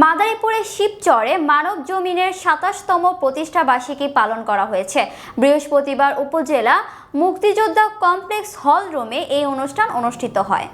মাদারীপুরের শিবচরে মানব জমিনের ২৭তম প্রতিষ্ঠা বার্ষিকী পালন করা হয়েছে। বৃহস্পতিবার উপজেলা মুক্তিযোদ্ধা কমপ্লেক্স হল রুমে এই অনুষ্ঠান অনুষ্ঠিত হয়।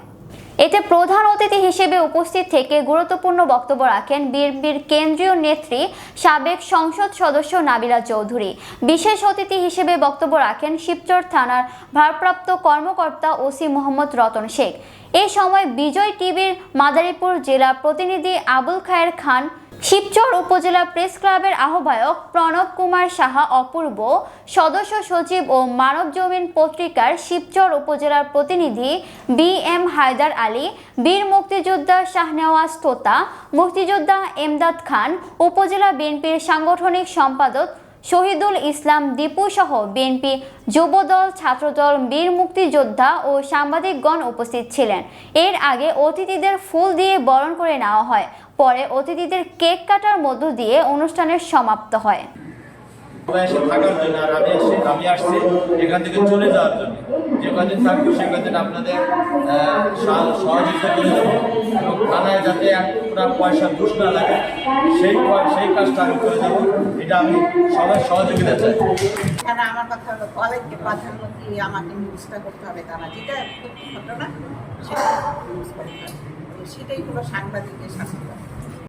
এতে প্রধান অতিথি হিসেবে উপস্থিত থেকে গুরুত্বপূর্ণ বক্তব্য রাখেন বিএনপির কেন্দ্রীয় নেত্রী সাবেক সংসদ সদস্য নাবিলা চৌধুরী। বিশেষ অতিথি হিসেবে বক্তব্য রাখেন শিবচর থানার ভারপ্রাপ্ত কর্মকর্তা ওসি মোহাম্মদ রতন শেখ। এ সময় বিজয় টিভির মাদারীপুর জেলা প্রতিনিধি আবুল খায়ের খান, শিবচর উপজেলা প্রেস ক্লাবের আহ্বায়ক প্রণব কুমার সাহা অপূর্ব, সদস্য সচিব ও মানব জমিন পত্রিকার শিবচর উপজেলার প্রতিনিধি BM হায়দার আলী, বীর মুক্তিযোদ্ধা শাহনেওয়াজ তোতা, মুক্তিযোদ্ধা এমদাদ খান, উপজেলা বিএনপির সাংগঠনিক সম্পাদক শহীদুল ইসলাম দীপু সহ বিএনপি যুবদল, ছাত্রদল, বীর মুক্তিযোদ্ধা ও সাংবাদিকগণ উপস্থিত ছিলেন। এর আগে অতিথিদের ফুল দিয়ে বরণ করে নেওয়া হয়। পরে অতিথিদের কেক কাটার মধ্য দিয়ে অনুষ্ঠানের সমাপ্ত হয়। থাকার জন্য আর আমি আসছি এখান থেকে চলে যাওয়ার জন্য। যে কদিন থাকবো সে কদিন আপনাদের সহযোগিতা করে দেবো এবং থানায় যাতে একটা পয়সা ঘুষ না লাগে সেই কাজটা আমি করে দেবো। এটা আমি সবাই সহযোগিতা চাই। আমার কথা হলো কলেজকে প্রধানমন্ত্রী আমাকে নিউজটা করতে হবে, তারা যেটা ঘটনা সেটা নিউজ করতে হবে, সেটাই হলো সাংবাদিকের শাস্তি।